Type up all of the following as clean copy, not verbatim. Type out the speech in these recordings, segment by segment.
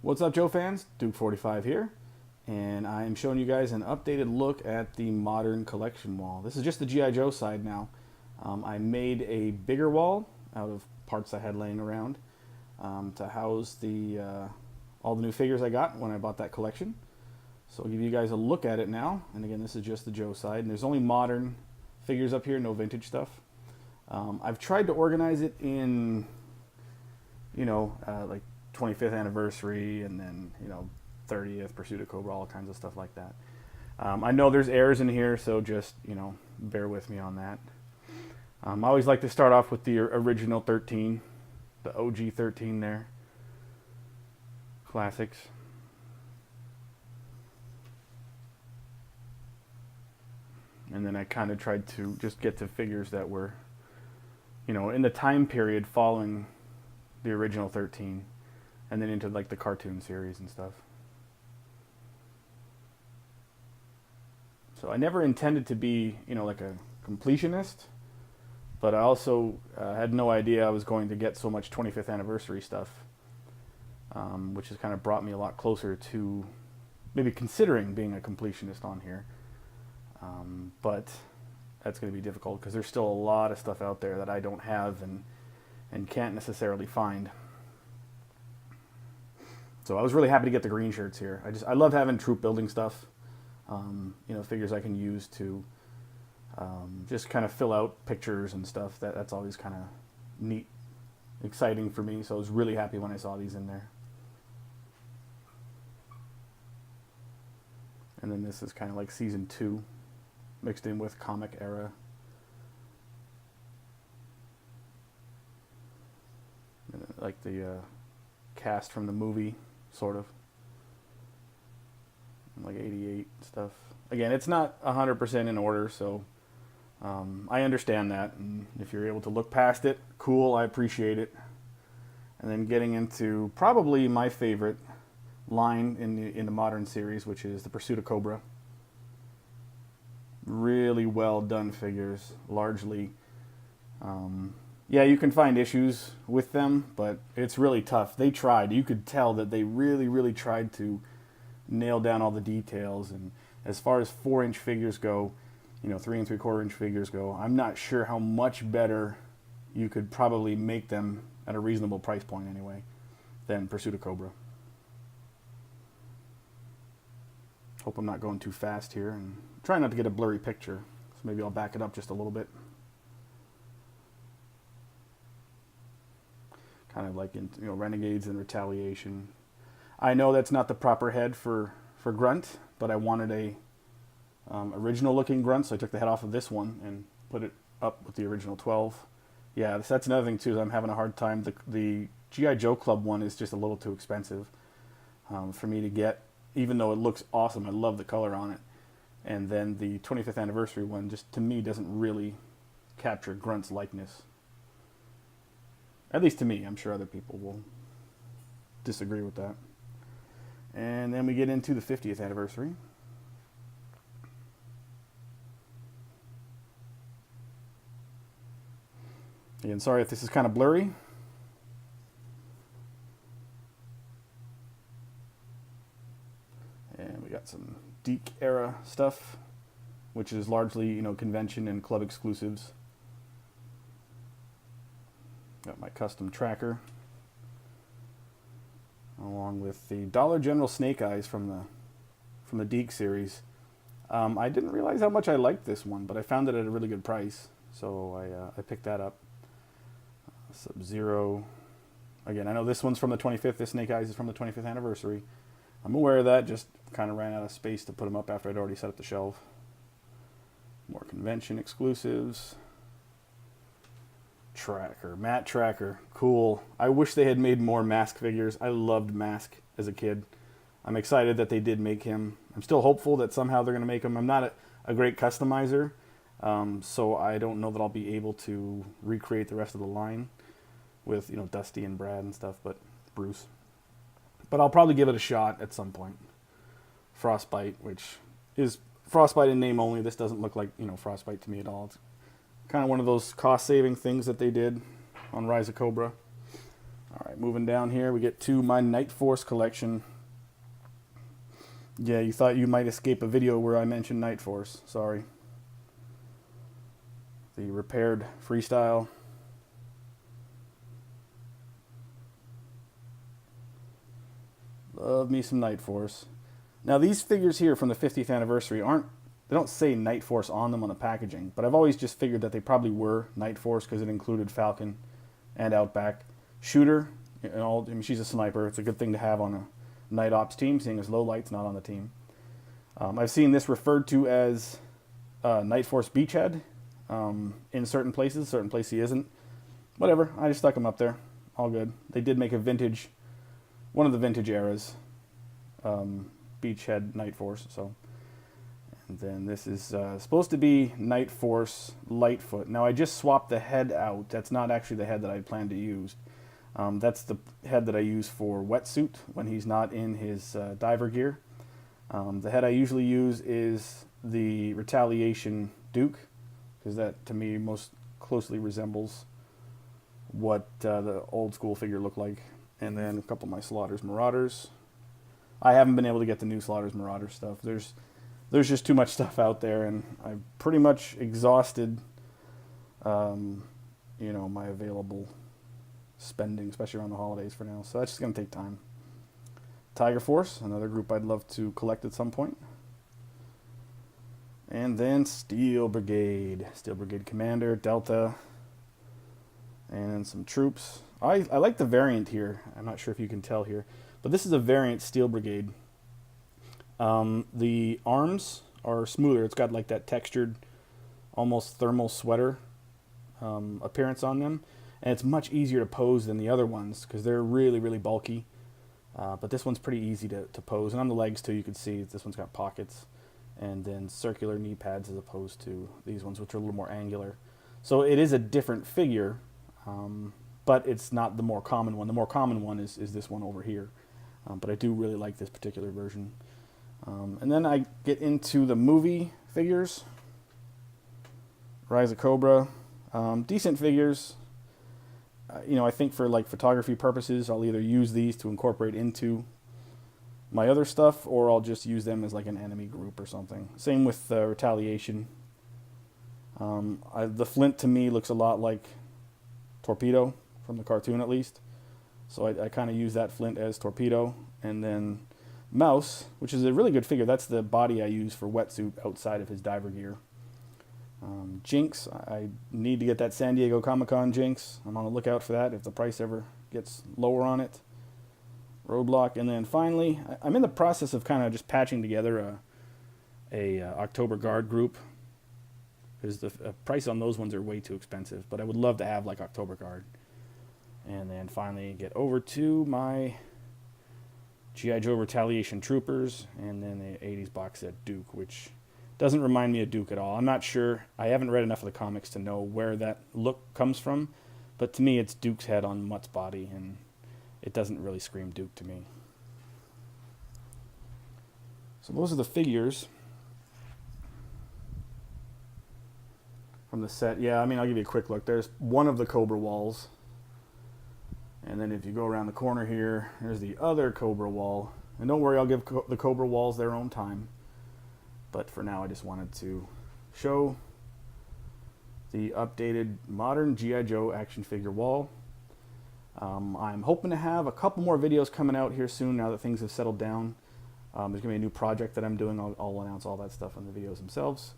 What's up, Joe fans? Duke45 here, and I am showing you guys an updated look at the modern collection wall. This is just the G.I. Joe side now. I made a bigger wall out of parts I had laying around to house all the new figures I got when I bought that collection. So I'll give you guys a look at it now. And again, this is just the Joe side, and there's only modern figures up here, no vintage stuff. I've tried to organize it in, like 25th anniversary, and then 30th Pursuit of Cobra, all kinds of stuff like that. I know there's errors in here, so just bear with me on that. I always like to start off with the original 13, the OG 13 there, classics. And then I kind of tried to just get to figures that were in the time period following the original 13, and then into like the cartoon series and stuff. So I never intended to be, like a completionist, but I also had no idea I was going to get so much 25th anniversary stuff, which has kind of brought me a lot closer to maybe considering being a completionist on here. But that's going to be difficult because there's still a lot of stuff out there that I don't have and can't necessarily find. So I was really happy to get the green shirts here. I love having troop building stuff, figures I can use to just kind of fill out pictures and stuff. That's always kind of neat, exciting for me. So I was really happy when I saw these in there. And then this is kind of like season 2 mixed in with comic era. Like the cast from the movie, sort of. Like 88 stuff. Again, it's not 100% in order, so I understand that. And if you're able to look past it, cool, I appreciate it. And then getting into probably my favorite line in the modern series, which is the Pursuit of Cobra. Really well done figures, largely. Yeah, you can find issues with them, but it's really tough. They tried. You could tell that they really, really tried to nail down all the details. And as far as 4-inch figures go, 3 3/4-inch figures go, I'm not sure how much better you could probably make them at a reasonable price point anyway than Pursuit of Cobra. Hope I'm not going too fast here, and try not to get a blurry picture, so maybe I'll back it up just a little bit. Kind of like in Renegades and Retaliation. I know that's not the proper head for Grunt, but I wanted a original looking Grunt, so I took the head off of this one and put it up with the original 12. Yeah, that's another thing too, is I'm having a hard time. The G.I. Joe Club one is just a little too expensive for me to get, even though it looks awesome. I love the color on it. And then the 25th anniversary one just, to me, doesn't really capture Grunt's likeness. At least to me. I'm sure other people will disagree with that. And then we get into the 50th anniversary. Again, sorry if this is kind of blurry. And we got some Deke era stuff, which is largely, convention and club exclusives. Got my custom tracker, along with the Dollar General Snake Eyes from the Deke series. I didn't realize how much I liked this one, but I found it at a really good price, so I picked that up. Sub-Zero. Again, I know this one's from the 25th. This Snake Eyes is from the 25th anniversary. I'm aware of that, just kind of ran out of space to put them up after I'd already set up the shelf. More convention exclusives. Tracker, Matt Tracker, cool. I wish they had made more Mask figures. I loved Mask as a kid. I'm excited that they did make him. I'm still hopeful that somehow they're going to make him. I'm not a great customizer, so I don't know that I'll be able to recreate the rest of the line with, Dusty and Brad and stuff, but Bruce. But I'll probably give it a shot at some point. Frostbite, which is Frostbite in name only. This doesn't look like, Frostbite to me at all. It's kind of one of those cost-saving things that they did on Rise of Cobra. All right, moving down here, we get to my Night Force collection. Yeah, you thought you might escape a video where I mentioned Night Force. Sorry. The repaired freestyle. Love me some Night Force. Now these figures here from the 50th anniversary they don't say Night Force on them on the packaging, but I've always just figured that they probably were Night Force because it included Falcon and Outback. Shooter, I mean, she's a sniper. It's a good thing to have on a Night Ops team, seeing as Low Light's not on the team. I've seen this referred to as Night Force Beachhead in certain places he isn't. Whatever, I just stuck him up there. All good. They did make a vintage, one of the vintage eras, Beachhead Night Force. So, and then this is supposed to be Night Force Lightfoot. Now I just swapped the head out. That's not actually the head that I planned to use. That's the head that I use for Wetsuit when he's not in his diver gear. The head I usually use is the Retaliation Duke, because that to me most closely resembles what the old school figure looked like. And then a couple of my Slaughters Marauders. I haven't been able to get the new Slaughters Marauder stuff. There's just too much stuff out there, and I've pretty much exhausted my available spending, especially around the holidays for now. So that's just going to take time. Tiger Force, another group I'd love to collect at some point. And then Steel Brigade. Steel Brigade Commander, Delta, and some troops. I like the variant here. I'm not sure if you can tell here, but this is a variant Steel Brigade. The arms are smoother. It's got like that textured, almost thermal sweater appearance on them. And it's much easier to pose than the other ones because they're really, really bulky. But this one's pretty easy to pose. And on the legs, too, you can see this one's got pockets and then circular knee pads as opposed to these ones, which are a little more angular. So it is a different figure, but it's not the more common one. The more common one is this one over here. But I do really like this particular version. And then I get into the movie figures. Rise of Cobra. Decent figures. I think for like photography purposes, I'll either use these to incorporate into my other stuff, or I'll just use them as like an enemy group or something. Same with Retaliation. The Flint to me looks a lot like Torpedo from the cartoon, at least. So I kind of use that Flint as Torpedo. And then Mouse, which is a really good figure. That's the body I use for Wetsuit outside of his diver gear. Jinx, I need to get that San Diego Comic-Con Jinx. I'm on the lookout for that if the price ever gets lower on it. Roadblock, and then finally, I'm in the process of kind of just patching together a October Guard group, because the price on those ones are way too expensive, but I would love to have like October Guard. And then finally get over to my G.I. Joe Retaliation Troopers, and then the 80s box set Duke, which doesn't remind me of Duke at all. I'm not sure. I haven't read enough of the comics to know where that look comes from, but to me it's Duke's head on Mutt's body, and it doesn't really scream Duke to me. So those are the figures from the set. Yeah, I mean, I'll give you a quick look. There's one of the Cobra walls. And then if you go around the corner here, there's the other Cobra wall. And don't worry, I'll give the Cobra walls their own time. But for now, I just wanted to show the updated modern G.I. Joe action figure wall. I'm hoping to have a couple more videos coming out here soon now that things have settled down. There's going to be a new project that I'm doing. I'll announce all that stuff in the videos themselves.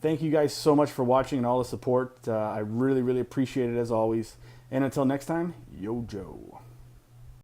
Thank you guys so much for watching and all the support. I really, really appreciate it as always. And until next time, Yo Joe.